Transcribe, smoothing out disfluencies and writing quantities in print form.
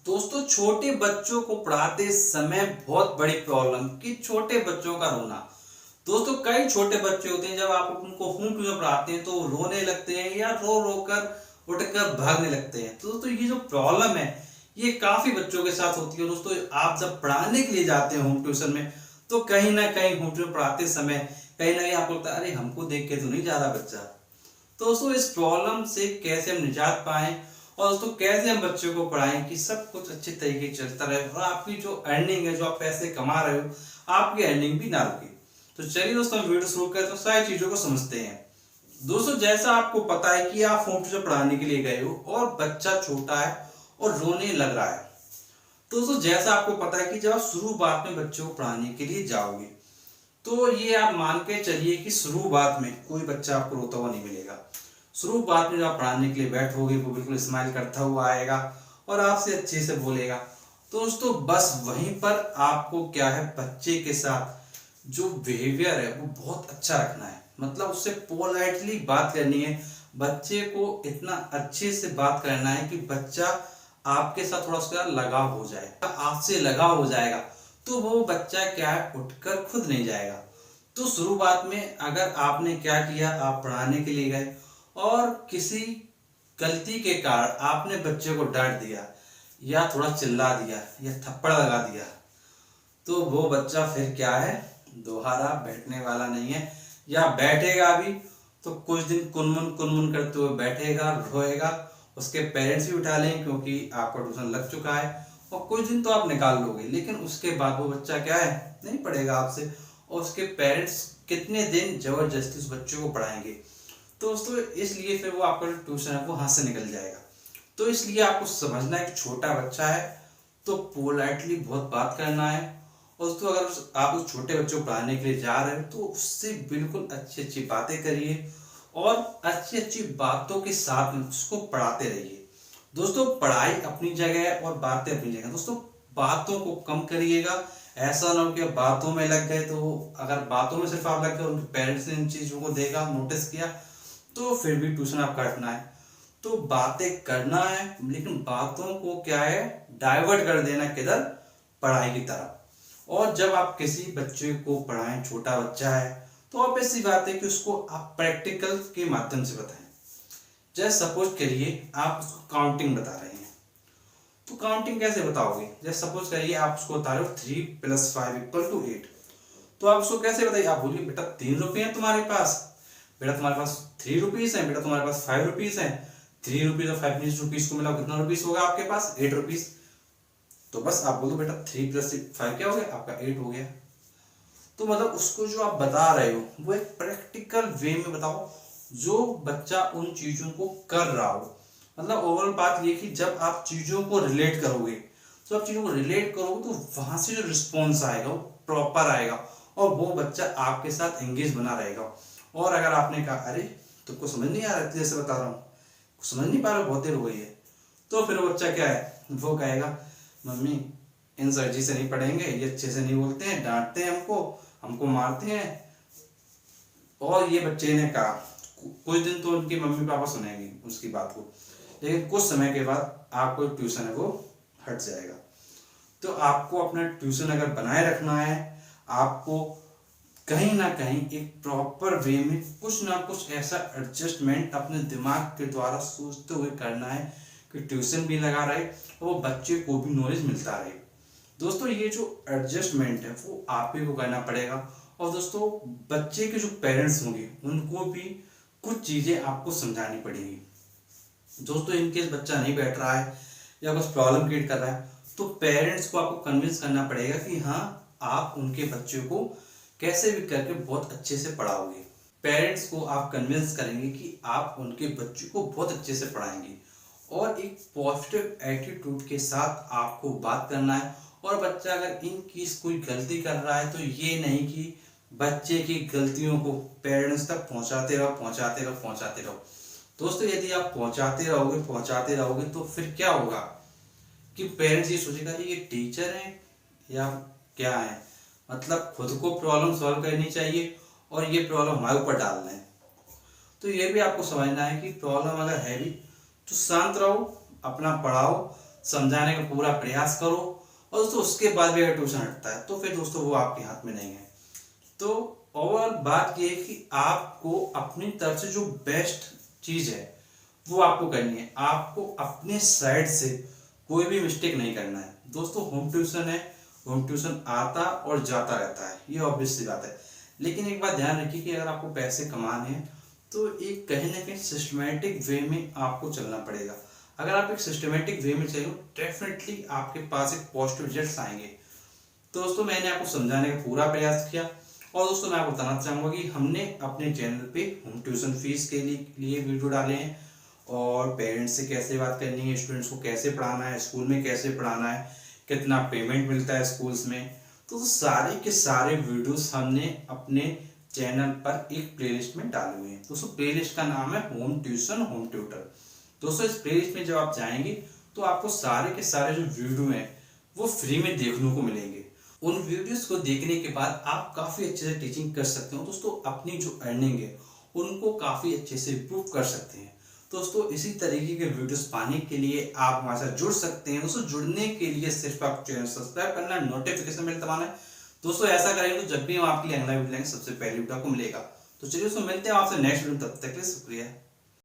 दोस्तों, छोटे बच्चों को पढ़ाते समय बहुत बड़ी प्रॉब्लम कि छोटे बच्चों का रोना। दोस्तों, कई छोटे बच्चे होते हैं, जब आप उनको होम ट्यूशन पढ़ाते हैं तो वो रोने लगते हैं या रो रो कर उठकर भागने लगते हैं। तो दोस्तों, ये जो प्रॉब्लम है ये काफी बच्चों के साथ होती है। दोस्तों, आप जब पढ़ाने के लिए जाते हैं होम ट्यूशन में, तो कहीं ना कहीं होम ट्यूशन पढ़ाते समय कहीं ना कहीं आपको लगता है अरे हमको देख के तो नहीं जा रहा बच्चा। तो दोस्तों, इस प्रॉब्लम से कैसे हम निजात पाएं और दोस्तों कैसे हम बच्चों को पढ़ाएं कि सब कुछ अच्छे तरीके से चलता रहे और आपकी जो अर्निंग है, जो आप पैसे कमा रहे हो, आपकी अर्निंग भी ना रुके। तो चलिए दोस्तों, हम वीडियो शुरू करते हैं तो सारी चीजों को समझते हैं। दोस्तों, जैसा आपको पता है कि आप होम ट्यूशन पढ़ाने के लिए गए हो और बच्चा छोटा है और रोने लग रहा है। तो दोस्तों, जैसा आपको पता है कि जब आप शुरुआत में बच्चों को पढ़ाने के लिए जाओगे तो ये आप मान के चलिए कि शुरुआत में कोई बच्चा आपको रोता हुआ नहीं मिलेगा। शुरुआत में जब आप पढ़ाने के लिए बैठोगे वो बिल्कुल स्माइल करता हुआ आएगा और आपसे अच्छे से बोलेगा। तो दोस्तों, बस वहीं पर आपको क्या है, बच्चे के साथ जो बिहेवियर है वो बहुत अच्छा रखना है। मतलब उससे पोलाइटली बात करनी है, बच्चे को इतना अच्छे से बात करना है कि बच्चा आपके साथ थोड़ा सा लगाव हो जाए, आपसे लगाव हो जाएगा। तो वो बच्चा क्या है, उठकर खुद नहीं जाएगा। तो शुरुआत में अगर आपने क्या किया, आप पढ़ाने के लिए गए और किसी गलती के कारण आपने बच्चे को डांट दिया या थोड़ा चिल्ला दिया या थप्पड़ लगा दिया, तो वो बच्चा फिर क्या है, दोबारा बैठने वाला नहीं है। या बैठेगा भी तो कुछ दिन कुनमुन कुनमुन करते हुए बैठेगा, रोएगा। उसके पेरेंट्स भी उठा लेंगे क्योंकि आपका ट्यूशन लग चुका है, और कुछ दिन तो आप निकाल लोगे, लेकिन उसके बाद वो बच्चा क्या है, नहीं पढ़ेगा आपसे। और उसके पेरेंट्स कितने दिन जबरदस्ती उस बच्चे को पढ़ाएंगे। तो दोस्तों, इसलिए फिर वो आपका जो ट्यूशन है वो हाथ से निकल जाएगा। तो इसलिए आपको समझना है कि छोटा बच्चा है तो पोलाइटली बहुत बात करना है। और दोस्तों, अगर आप उस छोटे बच्चे को पढ़ाने के लिए जा रहे हो तो उससे बिल्कुल अच्छी अच्छी बातें करिए और अच्छी अच्छी बातों के साथ में उसको पढ़ाते रहिए। दोस्तों, पढ़ाई अपनी जगह है और बातें अपनी जगह। दोस्तों, बातों को कम करिएगा। ऐसा ना हो कि बातों में लग गए, तो अगर बातों में सिर्फ आप लग गए, उनके पेरेंट्स ने इन चीज़ों को देखा, नोटिस किया, तो फिर भी ट्यूशन आपका हटना है। तो बातें करना है, लेकिन बातों को क्या है, डाइवर्ट कर देना किधर, पढ़ाई की तरफ। और जब आप किसी बच्चे को पढ़ाएं, छोटा बच्चा है, तो आप ऐसी बात है कि उसको आप प्रैक्टिकल के माध्यम से बताएं। जैसे सपोज करिए आप उसको काउंटिंग बता रहे हैं, तो काउंटिंग कैसे बताओगे। जैसे सपोज करिए आप उसको बता रहे हो 3 + 5 = 8, तो आप उसको कैसे बताइए। आप बोलिए बेटा 3 रुपये हैं तुम्हारे पास, बेटा तुम्हारे पास 3 रुपीज है, बेटा तुम्हारे पास 5 रुपीज है। 3 रुपीज और 5 रुपीज को मिला कितना रुपीज होगा आपके पास, 8 रुपीज। तो बस आप बोलो बेटा 3 + 5 क्या हो गया, आपका 8 हो गया। तो मतलब उसको जो आप बता रहे हो वो एक प्रैक्टिकल वे में बताओ, जो बच्चा उन चीजों को कर रहा हो। मतलब ओवरऑल बात ये कि जब आप चीजों को रिलेट करोगे, तो आप चीजों को रिलेट करोगे तो वहां से जो रिस्पॉन्स आएगा वो प्रॉपर आएगा और वो बच्चा आपके साथ एंगेज बना रहेगा। और अगर आपने कहा अरे तुमको समझ नहीं आ रहा है, जैसे बता रहा हूँ, समझ नहीं पा रहे, बहुत देर हो गई है, तो फिर वो बच्चा क्या है, वो कहेगा मम्मी इन सर जी से नहीं पढ़ेंगे, ये अच्छे से नहीं बोलते हैं, डांटते हैं हमको, हमको मारते हैं। और ये बच्चे ने कहा, कुछ दिन तो उनकी मम्मी पापा सुनेंगे उसकी बात को, लेकिन कुछ समय के बाद आपको ट्यूशन है वो हट जाएगा। तो आपको अपना ट्यूशन अगर बनाए रखना है, आपको कहीं ना कहीं एक प्रॉपर वे में कुछ ना कुछ ऐसा एडजस्टमेंट अपने दिमाग के द्वारा सोचते हुए करना है कि ट्यूशन भी लगा रहे और वो बच्चे को भी नॉलेज मिलता रहे। दोस्तों, ये जो एडजस्टमेंट है वो आप ही को करना पड़ेगा। और दोस्तों, बच्चे के जो पेरेंट्स होंगे उनको भी कुछ चीज़ें आपको समझानी पड़ेगी। दोस्तों, इनकेस बच्चा नहीं बैठ रहा है या कुछ प्रॉब्लम क्रिएट कर रहा है, तो पेरेंट्स को आपको कन्विंस करना पड़ेगा कि हाँ, आप उनके बच्चे को कैसे भी करके बहुत अच्छे से पढ़ाओगे। पेरेंट्स को आप कन्विंस करेंगे कि आप उनके बच्चे को बहुत अच्छे से पढ़ाएंगे और एक पॉजिटिव एटीट्यूड के साथ आपको बात करना है। और बच्चा अगर इनकी कोई गलती कर रहा है तो ये नहीं कि बच्चे की गलतियों को पेरेंट्स तक पहुंचाते रहो पहुंचाते रहो पहुंचाते रहो। दोस्तों, यदि आप पहुंचाते रहोगे तो फिर क्या होगा कि पेरेंट्स ये सोचेगा ये टीचर हैं या क्या है, मतलब खुद को प्रॉब्लम सॉल्व करनी चाहिए और ये प्रॉब्लम हमारे ऊपर डालना है। तो ये भी आपको समझना है कि प्रॉब्लम अगर है भी तो शांत रहो, अपना पढ़ाओ, समझाने का पूरा प्रयास करो। और दोस्तों उसके बाद भी अगर ट्यूशन हटता है तो फिर दोस्तों वो आपके हाथ में नहीं है। तो ओवरऑल बात ये है कि आपको अपनी तरफ से जो बेस्ट चीज है वो आपको करनी है। आपको अपने साइड से कोई भी मिस्टेक नहीं करना है। दोस्तों होम ट्यूशन है, होम ट्यूशन आता और जाता रहता है, ये ऑब्वियस सी बात है। लेकिन एक बात ध्यान रखिए कि अगर आपको पैसे कमाने हैं तो एक कहीं ना कहीं सिस्टमेटिक वे में आपको चलना पड़ेगा। अगर आप एक सिस्टमेटिक वे में चलो डेफिनेटली आपके पास एक पॉजिटिव रिजल्ट आएंगे। तो दोस्तों मैंने आपको समझाने का पूरा प्रयास किया। और दोस्तों मैं आपको बताना चाहूँगा कि हमने अपने चैनल पे होम ट्यूशन फीस के लिए वीडियो डाले हैं, और पेरेंट्स से कैसे बात करनी है, स्टूडेंट्स को कैसे पढ़ाना है, स्कूल में कैसे पढ़ाना है, कितना पेमेंट मिलता है स्कूल्स में। तो सारे के सारे वीडियोस हमने अपने चैनल पर एक प्लेलिस्ट में डाले हुए हैं। दोस्तों प्लेलिस्ट का नाम है होम ट्यूशन होम ट्यूटर। दोस्तों इस प्लेलिस्ट में जब आप जाएंगे तो आपको सारे के सारे जो वीडियो हैं वो फ्री में देखने को मिलेंगे। उन वीडियोस को देखने के बाद आप काफ़ी अच्छे से टीचिंग कर सकते हो दोस्तों। अपनी जो अर्निंग है उनको काफ़ी अच्छे से इम्प्रूव कर सकते हैं। दोस्तों इसी तरीके के वीडियोस पाने के लिए आप हमारे साथ जुड़ सकते हैं। दोस्तों जुड़ने के लिए सिर्फ आप चैनल सब्सक्राइब करना है, नोटिफिकेशन बेल दबाना है। दोस्तों ऐसा करेंगे तो जब भी हम आपके लिए अगला वीडियो लेंगे सबसे पहले वीडियो आपको मिलेगा। तो चलिए दोस्तों मिलते हैं आपसे नेक्स्ट वीडियो, तब तक के लिए शुक्रिया।